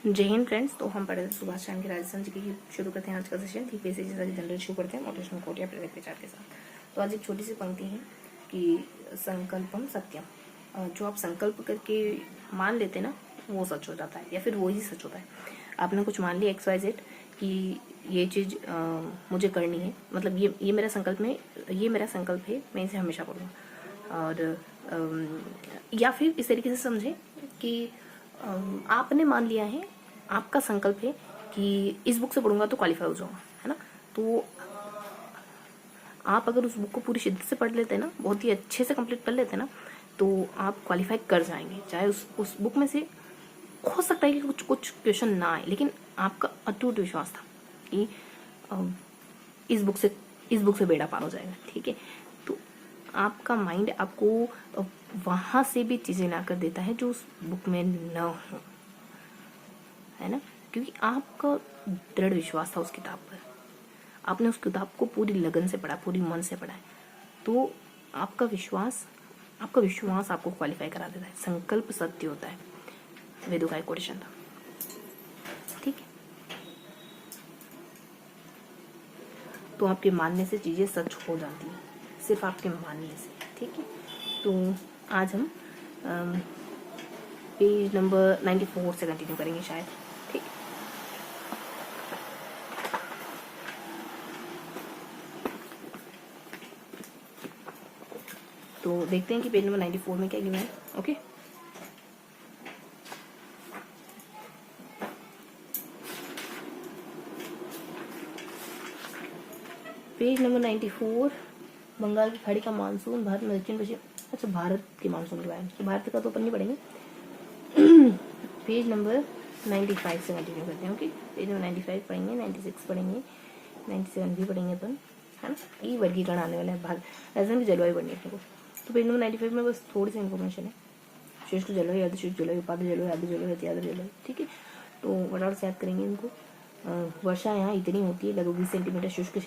जय हिंद फ्रेंड्स। तो हम पढ़े सुभाष चंद्र राजस्थान जी की शुरू करते हैं आज का सेशन। ठीक वैसे जैसा कि जनरल शुरू करते हैं मोटिवेशनल कोट या प्रेरक विचार के साथ। तो आज एक छोटी सी पंक्ति है कि संकल्पम सत्यम। जो आप संकल्प करके मान लेते ना वो सच हो जाता है या फिर वो ही सच होता है। आपने कुछ मान लिया XYZ कि ये चीज़ मुझे करनी है, मतलब ये मेरा संकल्प में, ये मेरा संकल्प है, मैं इसे हमेशा करूँगा। और या फिर इस तरीके से समझें कि आपने मान लिया है, आपका संकल्प है कि इस बुक से पढ़ूंगा तो क्वालिफाई हो जाऊंगा, है ना। तो आप अगर उस बुक को पूरी शिद्दत से पढ़ लेते हैं ना, बहुत ही अच्छे से कंप्लीट कर लेते हैं ना, तो आप क्वालिफाई कर जाएंगे। चाहे उस बुक में से हो सकता है कि कुछ क्वेश्चन ना आए, लेकिन आपका अटूट विश्वास था कि इस बुक से बेड़ा पार हो जाएगा। ठीक है, तो आपका माइंड आपको वहां से भी चीजें ला कर देता है जो उस बुक में न हो, है ना। क्योंकि आपका दृढ़ विश्वास था उस किताब पर, आपने उस किताब को पूरी लगन से पढ़ा, पूरी मन से पढ़ा है, तो आपका विश्वास आपको क्वालिफाई करा देता है। संकल्प सत्य होता है, वेदों का एक क्वेश्चन था। ठीक है, तो आपके मानने से चीजें सच हो जाती है, सिर्फ आपके मानने से। ठीक है, तो आज हम पेज नंबर 94 से कंटिन्यू करेंगे शायद। ठीक, तो देखते हैं कि पेज नंबर 94 में क्या गिवन है। ओके, पेज नंबर 94, बंगाल की खाड़ी का मानसून, भारत में दक्षिण पश्चिम। अच्छा, भारत के मानसून के बारे में, तो भारत का तो अपन नहीं पढ़ेंगे। पेज नंबर 95 से कंटिन्यू करते हैं। ओके, पेज नंबर 95 पढ़ेंगे, 96 पढ़ेंगे, 97 भी पढ़ेंगे अपन, है ना। ये वर्गीकरण आने वाला है भारत राजस्थान की जलवायु पढ़नी अपने को। तो पेज नंबर 95 में बस थोड़ी सी इन्फॉर्मेशन है। शुष्क जलवायु, अर्धशुष्क जलवायु, उपाध्य जलवायु, आदि जलवायु, अति आदि जलवायु। ठीक है, तो फटाफट से याद करेंगे इनको। वर्षा यहाँ इतनी होती है, लगभग 20 सेंटीमीटर शुष्क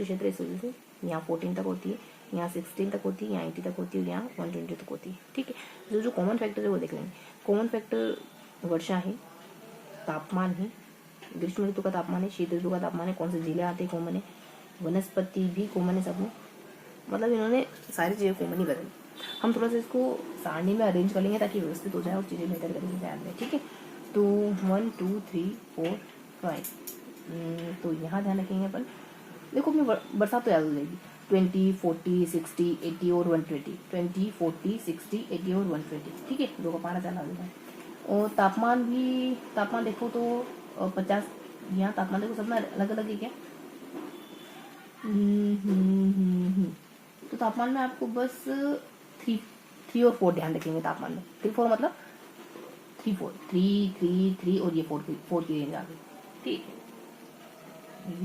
क्षेत्र इस वजह से। यहाँ 14 तक होती है, यहाँ 16 तक होती है, यहाँ 80 तक होती है, यहाँ 120 तक होती है। ठीक है, जो कॉमन फैक्टर है वो देख लेंगे। कॉमन फैक्टर वर्षा है, तापमान है, ग्रीष्म ऋतु का तापमान है, शीत ऋतु का तापमान है, कौन से जिले आते हैं कॉमन है, वनस्पति भी कॉमन है सब में, मतलब इन्होंने सारी चीज़ें कॉमन ही बदली। हम थोड़ा सा इसको सारणी में अरेंज कर लेंगे ताकि व्यवस्थित हो जाए और चीज़ें बेहतर तरीके से ध्यान दें। ठीक है, तो 1 2 3 4 5, तो यहाँ ध्यान रखेंगे अपन। देखो अपनी बरसात तो याद हो जाएगी, 20 40 60 80 और 120, 20 40 60 80 और 120। ठीक है, दो का पारा चला देगा। और तापमान देखो तो 50, यहाँ तापमान देखो सब में अलग अलग है क्या। तो तापमान में आपको बस 3 और 4 ध्यान रखेंगे। तापमान में 3 4 मतलब 3 4 3 3 3 और ये 4 की रेंज आ गई। ठीक है,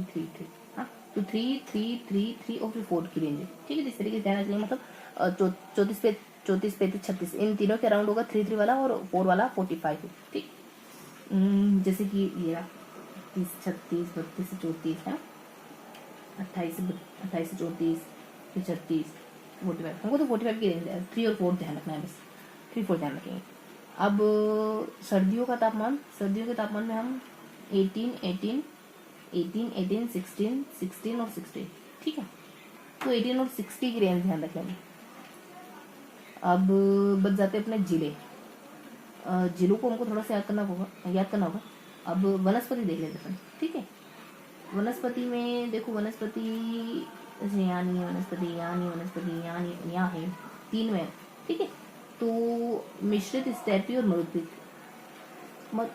3 3, हाँ, तो 3 3 3 3 और फिर 4 की रेंज है। ठीक है, इस तरीके से ध्यान रखेंगे। मतलब 34 35 36 इन तीनों के अराउंड होगा 3 3 वाला, और 4 वाला 45 है। ठीक, जैसे कि ये 30 36 32 से 34 है, 28 से 34 फिर 36 45, हमको तो 45 की रेंज है। 3 और 4 ध्यान रखना है, बस 3 4 ध्यान रखेंगे। अब सर्दियों के तापमान में हम 18 18 18 18 16 16 और 16। ठीक है, तो 18 और 60 की रेंज ध्यान रख लेंगे। अब बच जाते अपने जिले। जिलों को हमको थोड़ा सा याद करना होगा। अब वनस्पति देख लेते हैं। ठीक है, वनस्पति में देखो, वनस्पति यहाँ नहीं है, वनस्पति यहाँ नहीं, वनस्पति यहाँ नहीं, यहाँ है 3 में। ठीक है, तो मिश्रित, स्टेपी और मरुद्भिद।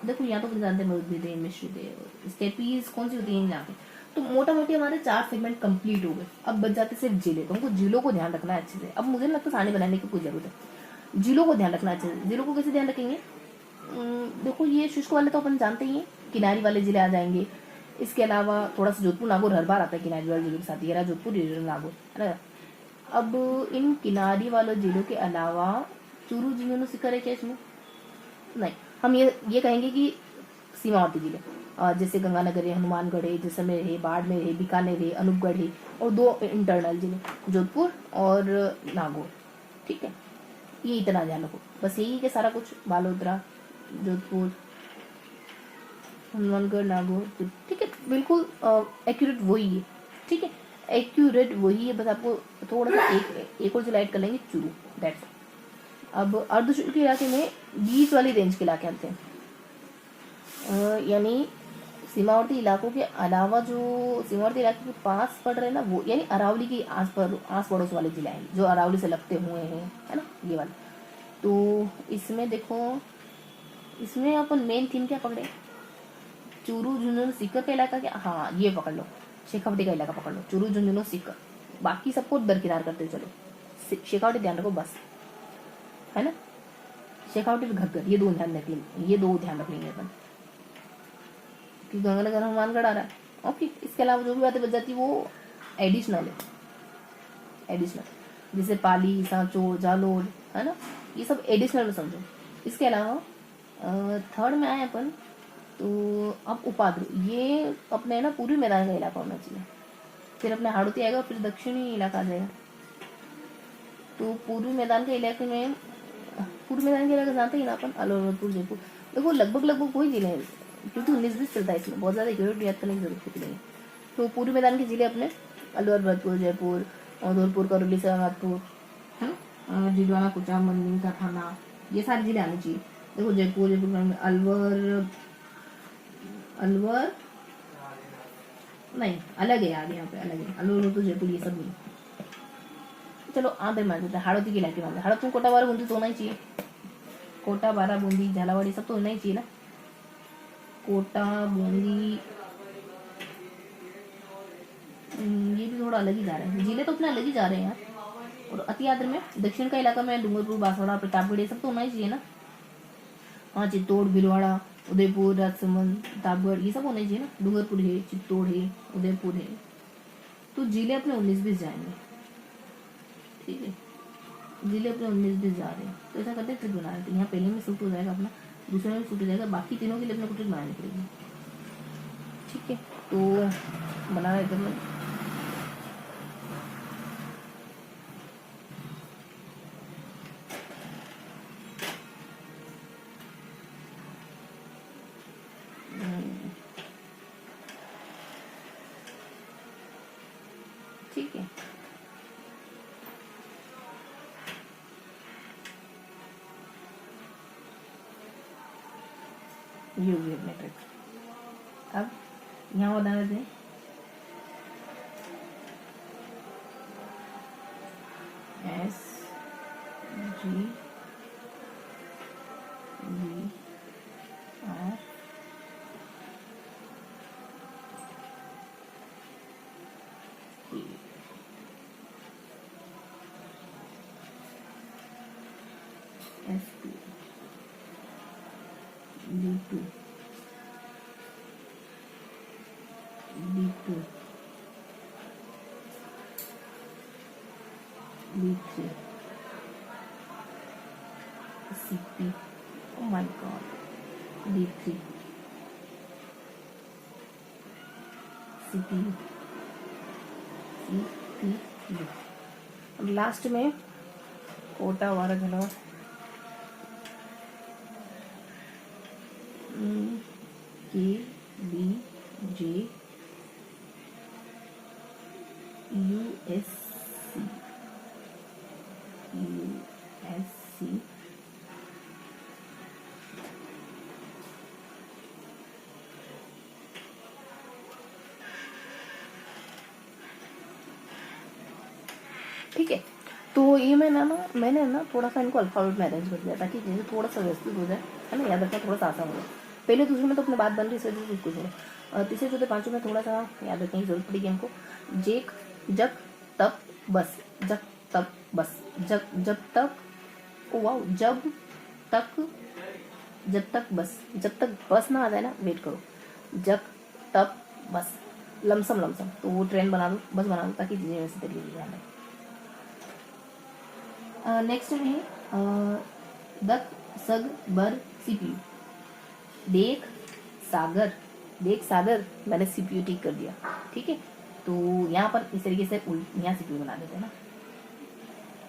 देखो यहाँ तो जानते हैं मरुद्भिद है, मिश्रित है, स्टेपीज कौन सी होती है यहाँ पे। तो मोटा मोटी हमारे 4 सेगमेंट कंप्लीट हो गए। अब बच जाते सिर्फ जिले, तो हमको जिलों को ध्यान रखना है अच्छे से। अब मुझे नहीं लगता सारणी बनाने की कोई जरूरत है, जिलों को ध्यान रखना अच्छे से। जिलों को कैसे ध्यान रखेंगे, देखो ये शुष्क वाले तो अपन जानते ही हैं, किनारी वाले जिले आ जाएंगे। इसके अलावा थोड़ा सा जोधपुर नागौर हर बार आता है किनारी वाले जिलों के साथ, ये जोधपुर नागौर, है ना। अब इन किनारी वाले जिलों के अलावा चूरू जिलों सिक्कर है क्या इसमें, नहीं। हम ये कहेंगे कि सीमावर्ती जिले, जैसे गंगानगर है, हनुमानगढ़ है, जैसलमेर है, बाड़मेर है, बीकानेर है, अनूपगढ़ है, और 2 इंटरनल जिले, जोधपुर और नागौर। ठीक है, ये इतना ध्यान रखो, बस यही है कि सारा कुछ बालोतरा, जोधपुर, हनुमानगढ़ नागौर, ठीक है, बिल्कुल एक्यूरेट वही है, ठीक है, एक्यूरेट वही है, बस आपको थोड़ा सा एक और जिला ऐड कर लेंगे, चूरू, दैट्स। अब अर्धशुष्क इलाके में बीच वाली रेंज के इलाके आते हैं, यानी सीमावर्ती इलाकों के अलावा जो सीमावर्ती इलाके के पास पड़ रहे हैं ना, वो यानी अरावली के आस पड़ोस वाले जिले हैं जो अरावली से लगते हुए हैं, है ना, ये वाले। तो इसमें देखो, इसमें अपन मेन थीम क्या पकड़े, चूरू झुंझुनू सीकर का इलाका, क्या, हाँ ये पकड़ लो, शेखावटी का इलाका पकड़ लो, चूरू झुंझुनू सीकर, बाकी सबको दरकिनार करते चलो, शेखावटी ध्यान रखो बस, है ना, शेखावटी और घग्गर, ये दो ध्यान रख लेंगे, ये दो ध्यान रख लेंगे अपन, कि गंगानगर हनुमानगढ़ आ रहा है, ओके। इसके अलावा जो भी बातें बच जाती वो एडिशनल है, एडिशनल, जैसे पाली, सांचौर, जालोर, है ना, ये सब एडिशनल में समझो। इसके अलावा थर्ड में आए अपन, तो अब उपाद्र, ये अपने ना पूर्वी मैदान का इलाका होना चाहिए, फिर अपने हाड़ौती आएगा, फिर दक्षिणी इलाका आ जाएगा। तो पूर्वी मैदान के इलाके में, पूर्वी मैदान के इलाके जानते ही ना अपन, अलवर, जयपुर, देखो लगभग वही जिले हैं, क्योंकि 19-20 चलता है इसमें, बहुत ज़्यादा एक्यूरेट याद करने की जरूरत होती नहीं। तो पूर्वी मैदान के जिले अपने अलवर, भरतपुर, जयपुर, धौलपुर, करौली, सवांगपुर, जिंदवाड़ा, कुचाम, मंडी का थाना, ये सारे जिले आने चाहिए। देखो जयपुर में अलवर नहीं, अलग है यार, यहाँ पे अलग है, अलवर तो जयपुर ये सब नहीं। चलो आंध्र मान लेते हैं, हाड़ौती के इलाके मान, हाड़ौती में कोटा, बारा, बूंदी तो होना ही चाहिए, कोटा, बारा, बूंदी, झालावाड़ी सब तो होना ही चाहिए ना, कोटा, बूंदी, ये भी थोड़ा अलग ही जा रहे हैं, जिले तो अपने अलग ही जा रहे हैं यार। और अति आद्र में दक्षिण का इलाका में डूंगरपुर, बांसवाड़ा, प्रतापगढ़, ये सब तो होना ही चाहिए ना, हाँ, चित्तौड़, भीलवाड़ा, उदयपुर, राजसमंद, प्रतापगढ़, ये सब होना ही चाहिए ना, डूंगरपुर है, चित्तौड़ है, उदयपुर है, तो जिले अपने 19-20 जाएंगे, ठीक है, जिले अपने 19-20 जा रहे हैं। तो ऐसा करते हैं, ट्रिक बना लेते हैं, यहाँ पहले में शूट हो जाएगा अपना, दूसरे में शूट हो जाएगा, बाकी तीनों के लिए अपने को ट्रिक बनानी पड़ेगी, ठीक है। तो बना लेते हैं, ठीक है। ये हो गया मैट्रिक्स। अब यहाँ बना देते हैं, S G B R S two B2 B2 B3 CP, oh my god, D3 CPU CPU। अब लास्ट में कोटा, वारा, झालावाड़, के बी जे USC ठीक है। तो ये मैंने ना थोड़ा सा इनको अल्फाबेट में अरेंज कर दिया ताकि चीज़ें थोड़ा सा व्यवस्थित हो जाए, है ना, याद रखना थोड़ा सा आसान हो जाए। पहले दूसरे में तो अपने बात बन रही, इस वजह से कुछ नहीं। तीसरे चौथे पांचों में थोड़ा सा याद रखने की जरूरत पड़ेगी हमको। जेक, जक, तब, बस, जक, तब, बस, जब तक, ओ वाओ, जब तक बस, जब तक बस ना आ जाए ना, वेट करो, जब तब बस, लमसम, तो वो ट्रेन बना दो, बस बना दो, ताकि चीज़ें वैसे तरीके से ध्यान रखें। नेक्स्ट में दक, सग, बर, CPU। देख सागर मैंने CPU ठीक कर दिया, ठीक है। तो यहाँ पर इस तरीके से यहाँ CPU बना देते हैं ना,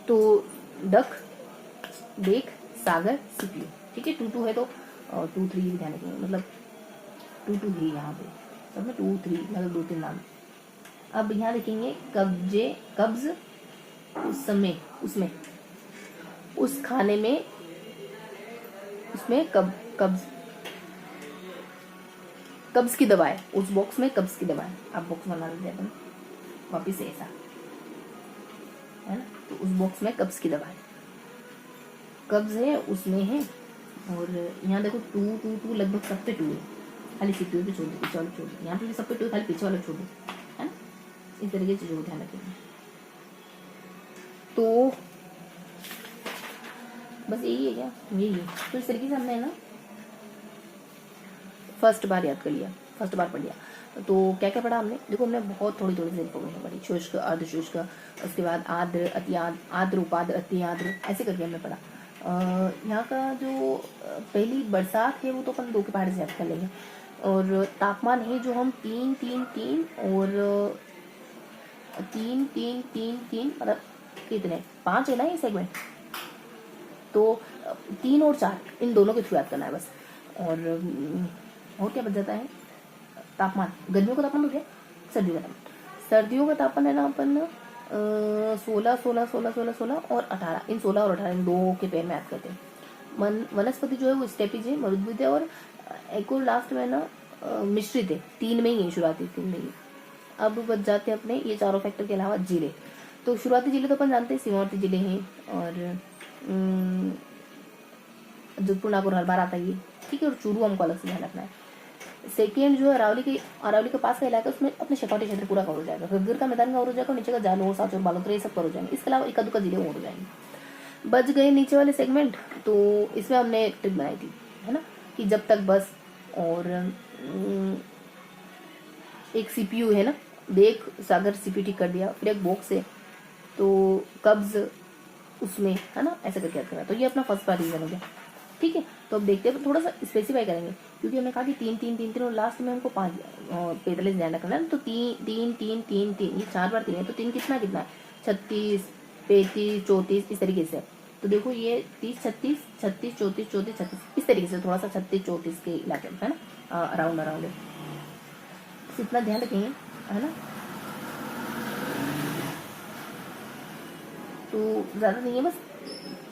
तो दक, देख, सागर, CPU, ठीक है। 2-2 है तो 2-3 भी ध्यान रखेंगे, मतलब 2 2 3 यहाँ पे सब में 2 3 मतलब 2 3 नाम। अब यहाँ देखेंगे कब्ज उस समय उसमें उस खाने में उसमें कब्ज कब्ज की दवा है, उस बॉक्स में कब्ज की दवा है। आप बॉक्स बना लेते हैं वापिस ऐसा है ना, तो उस बॉक्स में कब्ज की दवा है, कब्ज है उसमें है। और यहाँ देखो 2 2 2 लगभग सब पे 2 है, खाली सीपीयू पे छोड़ दो, पीछे वाला छोड़ दो। यहाँ पे भी सब पे 2 है, खाली पीछे वाला छोड़ दो, है ना। इस तरीके से जो ध्यान रखेंगे। तो बस यही है क्या, यही है। तो इस तरीके से हमने है ना फर्स्ट बार याद कर लिया, फर्स्ट बार पढ़ लिया। तो क्या क्या पढ़ा हमने, देखो हमने बहुत थोड़ी थोड़ी सी इन्फॉर्मेशन पढ़ी। शुष्क, अर्धशुष्क, उसके बाद आर्द्र, अति आर्द्र, उपाद्र, अति आर्द्र, ऐसे करके हमने पढ़ा। यहाँ का जो पहली बरसात है वो तो अपन 2 के पहाड़ से याद कर लेंगे। और तापमान है जो हम 3 3 3 और 3 3 3 3 मतलब कितने 5 है ना ये सेगमेंट। तो 3 और 4 इन दोनों के थ्रू याद करना है बस। और क्या बच जाता है, तापमान, गर्मियों का तापमान हो गया, सर्दियों का तापमान। सर्दियों का तापमान है ना अपन 16 16 16 16 16 और 18, इन 16 और 18 इन 2 के पेड़ में याद करते हैं। वनस्पति जो है वो स्टेपिज है, मरुद्भिद है, और एक और लास्ट में ना मिश्रित है, 3 में ही है, शुरुआती 3 में ही। अब बच जाते हैं अपने ये चारों फैक्टर के अलावा जिले। तो शुरुआती जिले तो अपन जानते हैं सीमावर्ती जिले हैं, और जोधपुर, नागौर, हर बार आता है ये, ठीक है। और चूरू हमको अलग से ध्यान रखना है। सेकेंड जो है अरावली के पास का इलाका, उसमें अपने शेखावटी क्षेत्र पूरा कवर हो जाएगा। घग्गर का मैदान कवर हो जाएगा, नीचे का जालौर, सांचौर, बालोतरा ये सब कवर हो जाएंगे। इसके अलावा इक्का दुक्का जिले और हो जाएंगे। बच गए नीचे वाले सेगमेंट। तो इसमें हमने एक ट्रिक बनाई थी, है ना, कि जब तक बस और एक सीपीयू है ना, देख सागर सीपीयू ठीक कर दिया, फिर एक बॉक्स है तो कब्ज उसमें, है ना, ऐसा करके याद करना। तो ये अपना फर्स्ट बार रीजन हो गया, ठीक है। तो अब देखते हैं, थोड़ा सा स्पेसिफाई करेंगे, क्योंकि हमने कहा कि 3 3 3 3 और लास्ट में हमको 5 45 ध्यान रखना है। तो 3 3 3 3 3 ये 4 बार 3 है, तो 3 कितना कितना है, 36 35 34 इस तरीके से। तो देखो ये 30 36 36 34 34 36 इस तरीके से, थोड़ा सा 36 34 के इलाके में, है ना, अराउंड इतना ध्यान रखेंगे, है ना। तो ज़्यादा नहीं है, बस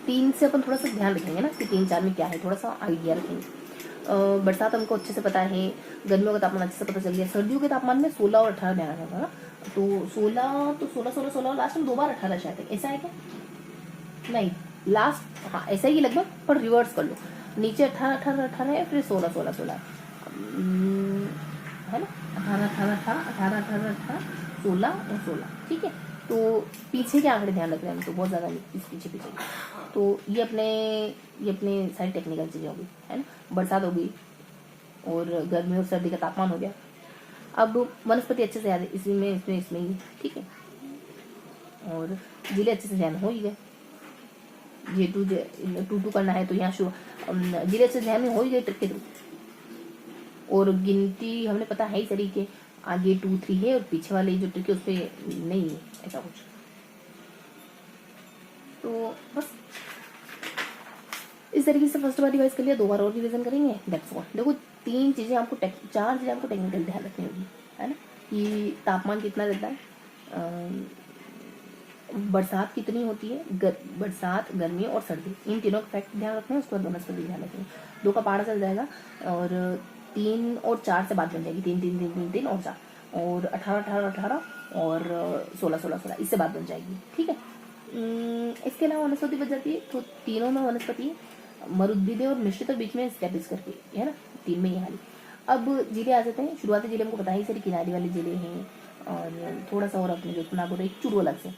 3 से अपन थोड़ा सा ध्यान रखेंगे ना कि 3 4 में क्या है, थोड़ा सा आइडिया रखेंगे। बरसात हमको अच्छे से पता है, गर्मियों का तापमान अच्छे से पता चल गया। सर्दियों के तापमान में 16 और 18 ध्यान रखना था। तो 16 और लास्ट में 2 बार 18 शायद, ऐसा है क्या, नहीं लास्ट, हाँ ऐसा ही लगभग, पर रिवर्स कर लो, नीचे 18 18 18 है, फिर 16 16 16 है ना, 18 18 18 18 18 18 16 और 16, ठीक है। तो पीछे के आंकड़े ध्यान रख रहे हैं हम, तो बहुत ज़्यादा इस पीछे। तो ये अपने सारी टेक्निकल चीज़ें होगी, है ना। बरसात होगी और गर्मी और सर्दी का तापमान हो गया। अब वनस्पति अच्छे से याद है, इसमें ही, ठीक है। और जिले अच्छे से ध्यान हो ही गए, टू करना है तो यहाँ जिले अच्छे से ध्यान में हो ही गए ट्रिक के थ्रू। और गिनती हमने पता है ही तरीके, आगे 2 3 है और पीछे वाले जो ट्रिक है उस पर नहीं है ऐसा कुछ। तो बस इस तरीके से फर्स्ट बार रिवाइज कर लिया, 2 बार और रिवीजन करेंगे, दैट्स ऑल। देखो 4 चीज़ें आपको टेक्निकल ध्यान रखनी होगी, है ना, कि तापमान कितना रहता है, बरसात कितनी होती है, बरसात, गर्मी और सर्दी, इन तीनों का फैक्ट ध्यान रखना है। उसके बाद वनस्पति ध्यान रखेंगे। 2 का पहाड़ा चल जाएगा, और 3 और 4 से बात बन जाएगी, 3 3 3 3 3 और 4, और 18 18 18 और 16 16 16 इससे बात बन जाएगी, ठीक है। इसके अलावा वनस्पति बच जाती है, तो तीनों में वनस्पति, मरुद्भिद और मिश्रित और बीच में स्टेपिस करके, है ना, 3 में ही हाली। अब जिले आ जाते हैं। शुरुआती जिले हमको पता ही सारी किनारे वाले जिले हैं, और थोड़ा सा और अपने जोधपुर, नागौर, एक चूरू अलग से।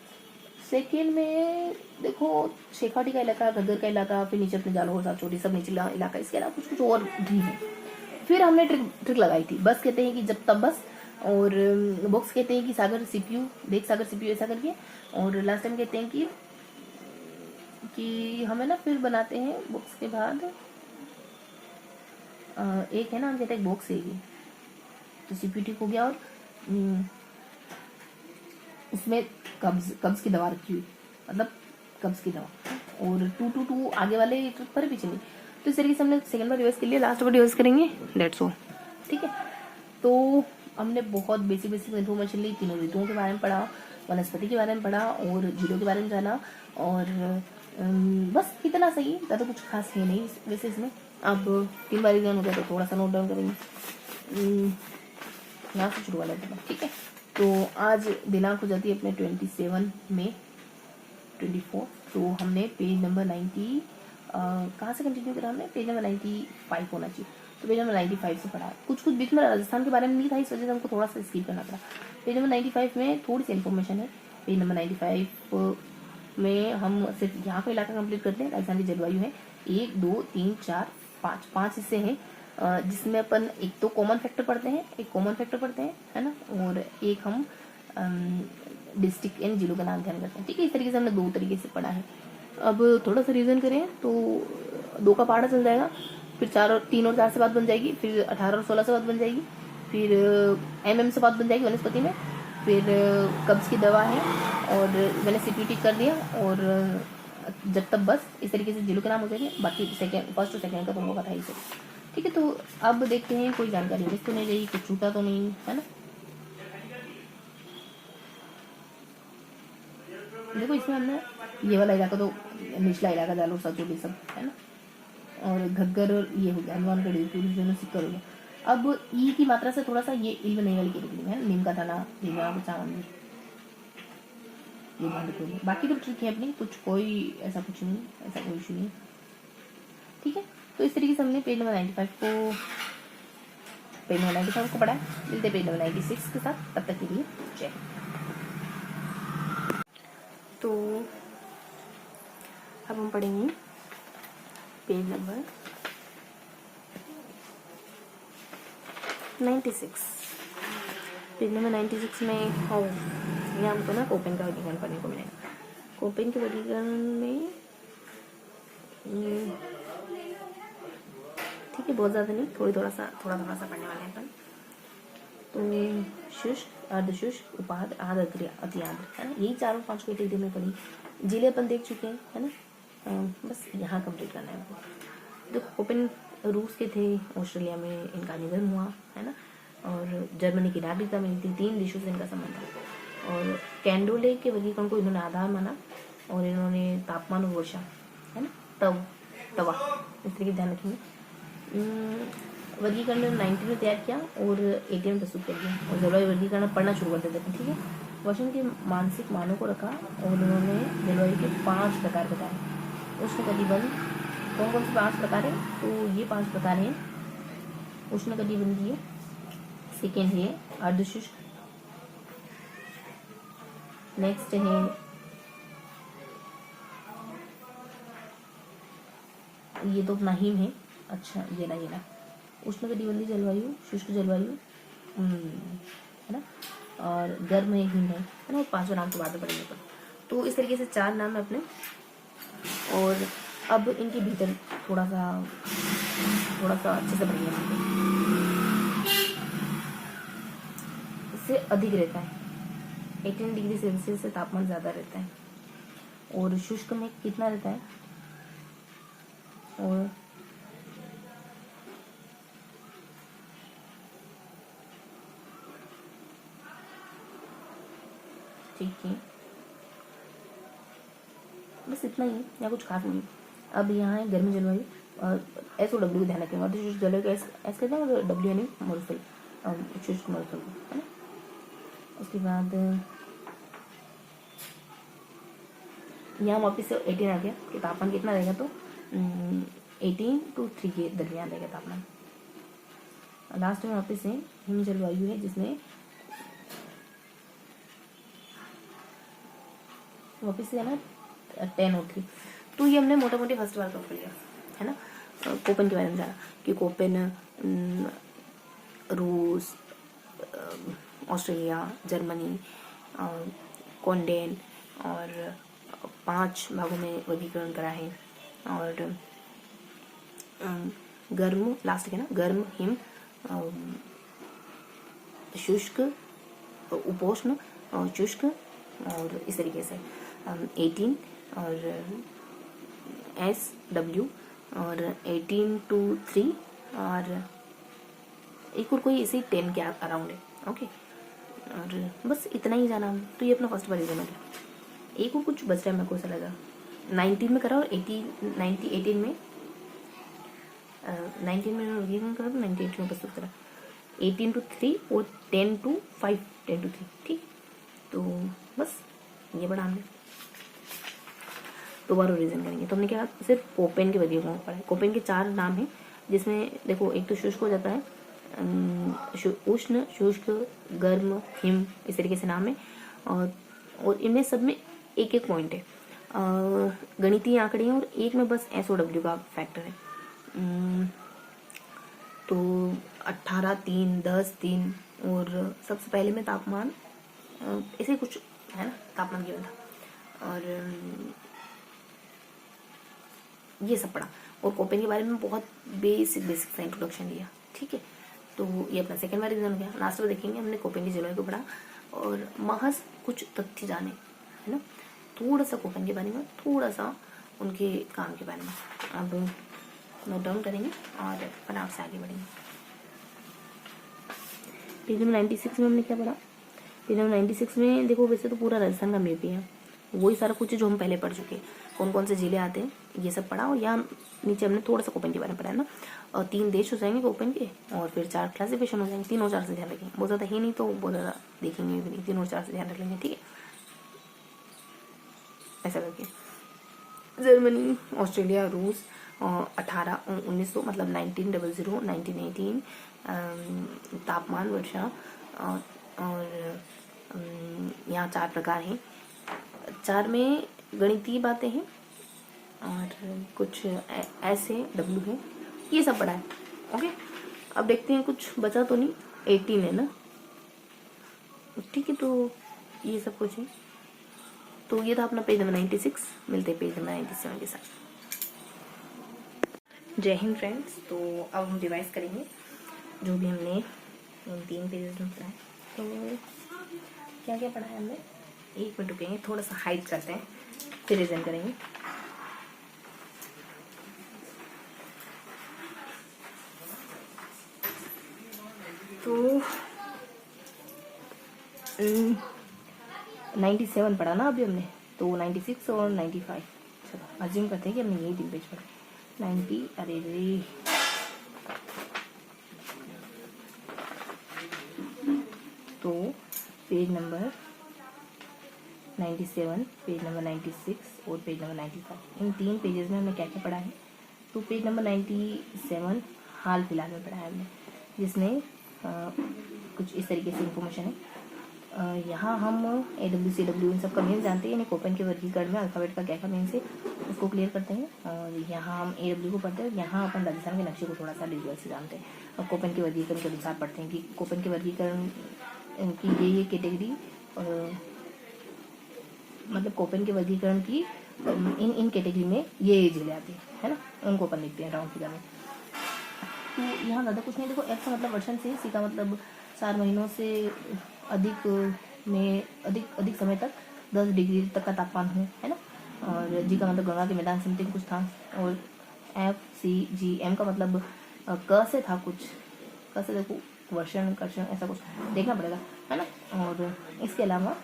सेकेंड में देखो शेखावटी का इलाका, घग्गर का इलाका, फिर नीचे अपने जालौर, सांचौर सब निचला इलाका, इसके अलावा कुछ और भी है। फिर हमने ट्रिक लगाई थी, बस कहते हैं कि जब तब बस, और बॉक्स कहते हैं कि सागर सीपीयू, देख सागर सीपीयू ऐसा करके। और लास्ट टाइम कहते हैं कि हमें ना फिर बनाते हैं बॉक्स के बाद एक है ना, हम कहते हैं बॉक्स है ये, तो सीपीयू ठीक हो गया। और उसमें कब्ज की दवा रखी हुई, मतलब कब्ज की दवा। और 2 2 2 आगे वाले पर पीछे नहीं। तो इस तरीके से हमने सेकंड बार रिवर्स कर लिया, लास्ट बार रिवर्स करेंगे, दैट्स ऑल, ठीक है। तो हमने बहुत बेसिक बेसिक इन्फॉर्मेशन ली, तीनों ऋतुओं के बारे में पढ़ा, वनस्पति के बारे में पढ़ा और जीरो के बारे में जाना, और बस इतना सही है, ज़्यादा कुछ खास है नहीं वैसे इसमें। अब 3 बार एग्जाम हो गया तो थोड़ा सा नोट डाउन करेंगे, यहाँ से शुरू वाला है, ठीक है। तो आज दिनांक हो जाती है अपने 27 मई 24। तो हमने पेज नंबर 90 कहाँ से कंटिन्यू करा हमने, पेज नंबर 95 होना चाहिए, तो पेज नंबर 95 से पढ़ा। कुछ कुछ बीच में राजस्थान के बारे में नहीं था, इस वजह से हमको थोड़ा सा स्किप करना पड़ा। पेज नंबर 95 में थोड़ी सी इन्फॉर्मेशन है। पेज नंबर 95 में हम सिर्फ यहाँ का इलाका कंप्लीट करते हैं। राजस्थान की जलवायु है 1 2 3 4 5 हिस्से हैं, जिसमें अपन एक तो कॉमन फैक्टर पढ़ते हैं, है ना, और एक हम डिस्ट्रिक्ट एंड जिलों का नाम ध्यान करते हैं, ठीक है। इस तरीके से हमने 2 तरीके से पढ़ा है। अब थोड़ा सा रिवीजन करें तो 2 का पहाड़ा चल जाएगा, फिर 3 और 4 से बात बन जाएगी, फिर 18 और 16 से बात बन जाएगी, फिर MM से बात बन जाएगी वनस्पति में, फिर कब्ज की दवा है, और मैंने CPT कर दिया, और जब तक बस इस तरीके से जिलों के नाम हो जाएंगे। बाकी फर्स्ट और सेकंड का तुमको पता ही, ठीक है। तो अब देखते हैं कोई जानकारी मिस तो नहीं रही, कुछ छूटा तो नहीं, है ना। देखो इसमें हमने ये वाला इलाका तो निचला इलाका जालोर सचोटी सब, है ना, और घग्गर और ये हो गया हनुमानगढ़ दोनों सिक्कर हो गया। अब ई की मात्रा से थोड़ा सा ये इल्म नहीं वाली कैटेगरी में है, नीम का तना, भीमा चावल, ये ध्यान रखिए। बाकी तो ठीक है अपनी, कुछ कोई ऐसा कुछ नहीं, ऐसा कोई इशू नहीं, ठीक है। तो इस तरीके से हमने पेज नंबर 95 को पढ़ा है। मिलते पेज नंबर 96 के साथ, तब तक के लिए जय। तो अब हम पढ़ेंगे पेज नंबर 96। पेज नंबर 96 में हो यहाँ हमको ना कोपेन का वर्गीकरण पढ़ने को मिलेगा। कोपेन के वर्गीकरण में ठीक है, बहुत ज़्यादा नहीं, थोड़ा सा पढ़ने वाले हैं अपन। तो शुष्क, अर्धशुष्क, उपाद, आर्द्र, अति आर्द्र, है ना, यही 4 और 5 कैटेगरी में पढ़ी। जिले अपन देख चुके हैं, है ना, बस यहाँ कंप्लीट करना है हमको। जो कोपेन रूस के थे, ऑस्ट्रेलिया में इनका निधन हुआ, है ना, और जर्मनी की नागरिकता मिली थी। 3 देशों से इनका संबंध था, और कैंडोले के वर्गीकरण को इन्होंने आधार माना, और इन्होंने तापमान और वर्षा, है ना, तवा इस तरीके ध्यान रखेंगे। वर्गीकरण 19 में तैयार किया और 18 में प्रस्तुत कर दिया, और जलवायु वर्गीकरण पढ़ना शुरू कर देते थे, ठीक है। वॉशिंग के मानसिक मानों को रखा, और उन्होंने जलवायु के 5 प्रकार बताए। उष्णकटिबंध, कौन कौन से 5 प्रकार हैं, तो ये 5 प्रकार हैं। उष्णकटिबंधीय, सेकेंड है अर्धशुष्क, नेक्स्ट है ये तो अपना हिम है, अच्छा ये ना उष्णकटिबंधीय जलवायु, शुष्क जलवायु, है ना, और गर्म है, हिम है ना, 5 नाम तो बाद में पढ़ेंगे। तो इस तरीके से 4 नाम है अपने, और अब इनके भीतर थोड़ा सा अच्छे से पढ़ेंगे। इससे अधिक रहता है, 18 डिग्री सेल्सियस से तापमान ज़्यादा रहता है, और शुष्क में कितना रहता है, और ठीक है, बस इतना ही, या कुछ खास नहीं। अब यहाँ है गर्मी जलवायु, SOW ध्यान रखेंगे, और शुष्क जलवायु को S कहते हैं, और W यानी मरुस्थल, शुष्क मरुस्थल को, है ना। उसके बाद यहाँ वापस से 18 आ गया कि तापमान कितना रहेगा, तो 18 to 3 के दरमियान रहेगा तापमान। लास्ट में वापस से हिम जलवायु है, जिसमें वापस से है ना 10 और 3। तो ये हमने मोटा मोटी फर्स्ट बार कवर लिया, है ना। कोपेन के बारे में जाना कि कोपेन रूस, ऑस्ट्रेलिया, जर्मनी, कोंडेन, और 5 भागों में वर्गीकरण करा है, और गर्म लास्ट है ना, गर्म, हिम, शुष्क, उपोष्ण और शुष्क, और इस तरीके से 18 और SW, और 18 to 3, और एक और कोई ऐसे ही 10 के अराउंड है। ओके, और बस इतना ही जाना हम। तो ये अपना फर्स्ट बार रीजन हो गया। एक और कुछ बच रहा है मेरे को ऐसा लगा, 19 में करा और 18 में 19 में ये करा तो 98 में बस करा, 18 to 3 और 10 to 5, 10 to 3। ठीक, तो बस ये पढ़ा हमने। दोबारा रीजन करेंगे तो हमने क्या सिर्फ कोपेन के वजह को पढ़ा है। कोपेन के 4 नाम हैं, जिसमें देखो एक तो शुष्क हो जाता है, उष्ण, शुष्क, गर्म, हिम, इस तरीके से नाम है। और इनमें सब में एक एक पॉइंट है, गणितीय आंकड़े हैं, और एक में बस SOW का फैक्टर है। तो 18, 3, 10, 3, और सबसे पहले में तापमान, ऐसे कुछ है ना, तापमान गिवन था, और ये सब पढ़ा। और कोपेन के बारे में बहुत बेसिक सा इंट्रोडक्शन दिया। ठीक है, तो ये अपना सेकेंड बार रीजन हो गया। लास्ट में देखेंगे हमने कोपेन की जलवायु को पढ़ा और महज कुछ तथ्य जाने, है ना, थोड़ा सा कोपेन के बारे में, थोड़ा सा उनके काम के बारे में। अब नोट डाउन करेंगे और फटाफट से आगे बढ़ेंगे। पेज नंबर 96 में हमने क्या पढ़ा? पेज नंबर 96 में देखो, वैसे तो पूरा राजस्थान का मैप ही है, वही सारा कुछ जो हम पहले पढ़ चुके हैं, कौन कौन से जिले आते हैं ये सब पढ़ा। और यहाँ नीचे हमने थोड़ा सा कोपेन के बारे में पढ़ा है ना। और 3 देश हो जाएंगे कोपेन के, और फिर 4 क्लासिफिकेशन हो जाएंगे। 3 और 4 से ध्यान रखेंगे, बहुत ज़्यादा ही नहीं तो बहुत ज़्यादा देखेंगे भी नहीं, 3 और 4 से ध्यान रख लेंगे। ठीक है, ऐसा करके जर्मनी, ऑस्ट्रेलिया, रूस, 1900 मतलब 1900, 1918, तापमान, वर्षा, और यहाँ 4 प्रकार हैं। 4 में गणितीय बातें हैं और कुछ ऐसे W है, ये सब पढ़ा है। ओके, अब देखते हैं कुछ बचा तो नहीं, 18 है ना। ठीक है, तो ये सब कुछ है। तो ये था अपना पेज नंबर 96। मिलते हैं पेज नंबर 97 के साथ। जय हिंद फ्रेंड्स। तो अब हम रिवाइज करेंगे जो भी हमने इन 3 पेजेस में पढ़ा है। तो क्या क्या पढ़ा है हमने, 1 मिनट रुकेंगे, थोड़ा सा हाइड करते हैं, फिर रिविजन करेंगे। तो 97 पढ़ा ना अभी हमने, तो 96 और 95, चलो अज्यूम करते हैं कि हमने यही 3 पेज पढ़े। 90, अरे रे, तो पेज नंबर 97, पेज नंबर 96 और पेज नंबर 95, इन 3 पेजेस में हमने क्या क्या पढ़ा है। तो पेज नंबर 97 हाल फिलहाल में पढ़ा है हमने, जिसमें कुछ इस तरीके से इंफॉर्मेशन है। यहाँ हम AWCW इन सब का मेन जानते हैं, यानी कोपेन के वर्गीकरण में अल्फाबेट का क्या का मेन से उसको क्लियर करते हैं। और यहाँ हम AW को पढ़ते हैं, और यहाँ अपन राजस्थान के नक्शे को थोड़ा सा डिटेल से जानते हैं और कोपेन के वर्गीकरण के अनुसार पढ़ते हैं कि कोपेन के वर्गीकरण की ये कैटेगरी, मतलब कोपेन के वर्गीकरण की इन कैटेगरी में ये जिले आती है ना, उनको अपन देखते हैं राउंड फिगर में। तो यहाँ ज़्यादा कुछ नहीं, देखो F का मतलब वर्षन से, C का मतलब 4 महीनों से अधिक में अधिक समय तक 10 डिग्री तक का तापमान हो, है ना। और G का मतलब गंगा के मैदान समथिंग कुछ था। और FCG M का मतलब क से था कुछ, क से देखो वर्षण, कर्षण, ऐसा कुछ देखना पड़ेगा, है ना। और इसके अलावा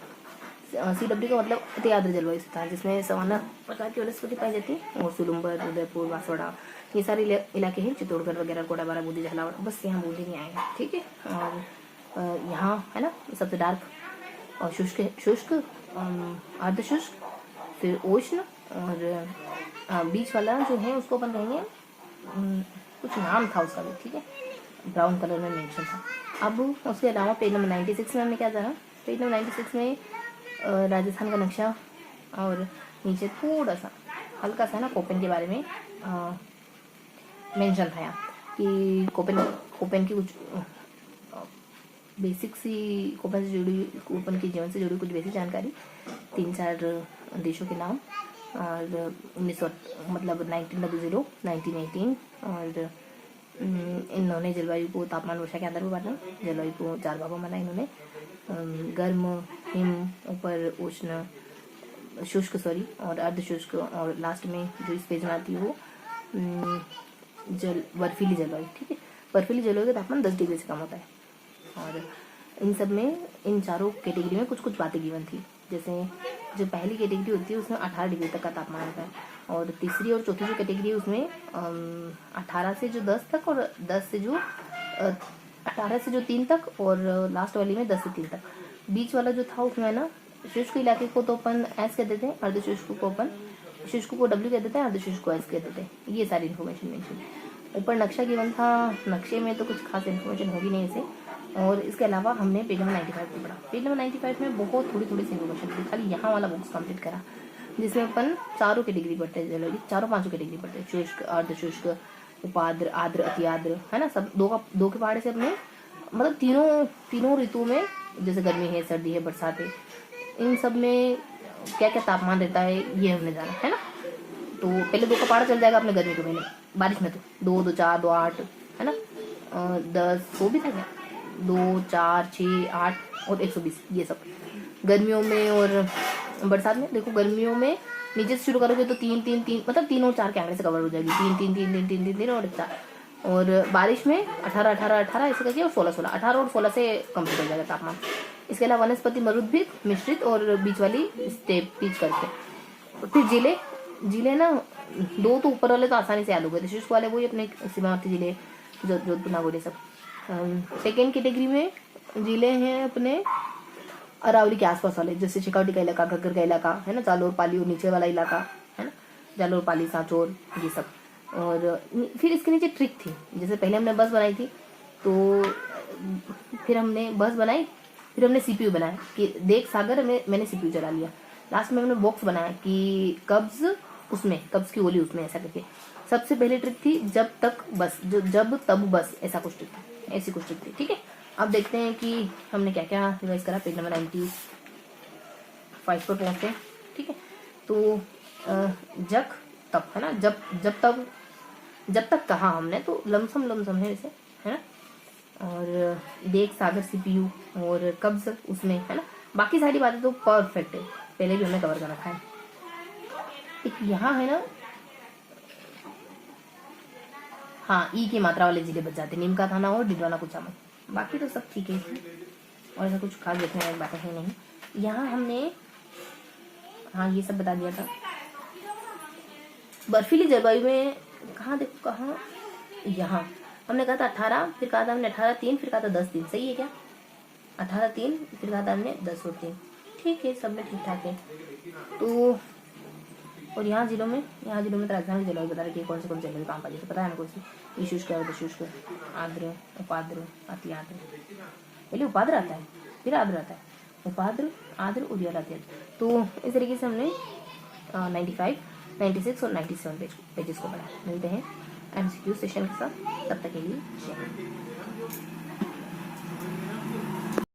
CW का मतलब अति आर्द्र जलवायु स्थान, जिसमें सवाना प्रकार की वनस्पति पाई जाती है। और सुलुम्बर, उदयपुर, बांसवाड़ा, ये सारे इलाके हैं, चित्तौड़गढ़ वगैरह, कोटा, बाराबूंदी, झालावाड़, बस यहाँ बूंदी नहीं आएगा। ठीक है, और यहाँ है ना सबसे डार्क और शुष्क, अर्धशुष्क, फिर उष्ण, और बीच वाला जो है उसको अपन कहेंगे, कुछ नाम था उसका भी, ठीक है, ब्राउन कलर में मेंशन था। अब उसके अलावा पेज नंबर 96 में हमने क्या जाना, पेज नंबर 96 में राजस्थान का नक्शा, और नीचे थोड़ा सा हल्का सा ना कोपेन के बारे में मेंशन था यहाँ कि कोपेन की कुछ बेसिक सी, कोपेन से जुड़ी, कोपेन के जीवन से जुड़ी कुछ बेसिक जानकारी, 3-4 देशों के नाम, और 1900 मतलब 1900, 1918, और इन्होंने जलवायु को तापमान, वर्षा के आधार पर बांटा। जलवायु को 4 भागों में बांटा इन्होंने, गर्म, हिम, ऊपर उष्ण, शुष्क और अर्धशुष्क, और लास्ट में जो इस पेज में आती है वो बर्फीली जलवायु। ठीक है, बर्फीली जलवायु का तापमान 10 डिग्री से कम होता है। और इन सब में, इन चारों कैटेगरी में कुछ कुछ बातें गिवन थी। जैसे जो पहली कैटेगरी होती है उसमें 18 डिग्री तक का तापमान होता है, और तीसरी और चौथी जो कैटेगरी है उसमें 18 से जो 10 तक, और 10 से जो 18 से जो 3 तक, और लास्ट वाली में 10 से 3 तक। बीच वाला जो था उसमें है ना, शुष्क इलाके को तो अपन एस कह देते हैं, अर्धशुष्क को अपन, शुष्क को डब्ल्यू कह देते हैं, अर्धशुष्क को एस कह देते हैं। ये सारी इन्फॉर्मेशन मेंशन। ऊपर नक्शा गिवन था, नक्शे में तो कुछ खास इन्फॉर्मेशन होगी नहीं इसे। और इसके अलावा हमने पेज नंबर 95 को पढ़ा। पेज नंबर 95 में बहुत थोड़ी थोड़ी सी इन्फॉर्मेशन थी, खाली यहाँ वाला बुक्स कंप्लीट करा, जिसमें अपन चारों कैटेगरी पढ़ते हैं, चलो चारों पांचों कैटेगरी पढ़ते हैं, शुष्क, अर्धशुष्क, उपाद्र, आद्र, अतिआद्र, है ना। सब दो के पहाड़े से अपने मतलब तीनों ऋतु में, जैसे गर्मी है, सर्दी है, बरसात है, इन सब में क्या क्या तापमान रहता है ये हमने जाना है ना। तो पहले 2 का पहाड़ा चल जाएगा अपने गर्मी के महीने, बारिश में तो 2, 2, 4, 2, 8 है ना, 10, 100 भी था क्या, 2, 4, 6, 8 और 120, ये सब गर्मियों में। और बरसात में देखो, गर्मियों में नीचे से शुरू करोगे तो 3, 3, 3 मतलब 3 और 4 के आंकड़े से कवर हो जाएगी, 3, 3, 3, 3, 3, 3, 3 और 4। और बारिश में 18, 18, 18 ऐसे करके, और 16, 16, 18 और 16 से कंप्लीट हो जाएगा तापमान। इसके अलावा वनस्पति मरुद्भिद, मिश्रित और बीच वाली स्टेप पीच करके। फिर जिले ना, 2 तो ऊपर वाले तो आसानी से याद हो गए थे, शुष्क वाले वही अपने सीमावर्ती जिले, जोधपुर, नागौर, सब। सेकेंड कैटेगरी में जिले हैं अपने अरावली के आसपास वाले, जैसे शेखावटी का इलाका, घग्गर का इलाका है ना, जालोर, पाली और नीचे वाला इलाका है ना, जालोर, पाली, सांचौर, ये सब। और फिर इसके नीचे ट्रिक थी, जैसे पहले हमने बस बनाई थी, तो फिर हमने बस बनाई, फिर हमने सीपीयू बनाया कि देख सागर में मैंने सीपीयू चला लिया। लास्ट में हमने बॉक्स बनाया कि कब्ज उसमें, कब्ज की गोली उसमें, ऐसा करके। सबसे पहले ट्रिक थी जब तक बस, जो जब तब बस, ऐसा कुछ ट्रिक थी, ऐसी कुछ ट्रिक थी। ठीक है, अब देखते हैं कि हमने क्या क्या रिवाइज करा। पेज नंबर 95 पर पहुंचते हैं। ठीक है, तो जब तक है ना, जब तक कहा हमने, तो लमसम है इसे, है ना। और देख सागर सीपीयू और कब्ज उसमें, है ना। बाकी सारी बातें तो परफेक्ट है, पहले भी हमने कवर कर रखा है। एक यहाँ है ना, हाँ, ई की मात्रा वाले जिले बच जाते, नीम का थाना और डिडवाना कुचामन, बाकी तो सब ठीक है इसमें, और ऐसा कुछ खास देखने वाली बातें है नहीं। यहाँ हमने हाँ ये सब बता दिया था। बर्फीली जलवायु में कहाँ देखो, कहाँ, यहाँ हमने कहा था 18, फिर कहा था हमने 18, 3, फिर कहा था 10 दिन, सही है क्या, 18, 3, फिर कहा था हमने 10 और 3, ठीक है, सब में ठीक ठाक है। तो और यहाँ जिलों में तो राजधानी जलवायु बता रही है, कौन से जलवायु काम पाती है, तो पता है ना कौन सी, शुष्क, अर्धशुष्क, आर्द्र, उपाद्र, अति आर्द्र। पहले उपाद्र आता है, फिर आर्द्र आता है, उपाद्र, आर्द्र, उदयाल, अति आर्द्र। तो इस तरीके से हमने 95, 96 और 97 पेजेस को पढ़ा। मिलते हैं MCQ सेशन के साथ, तब तक के लिए जय हिंद।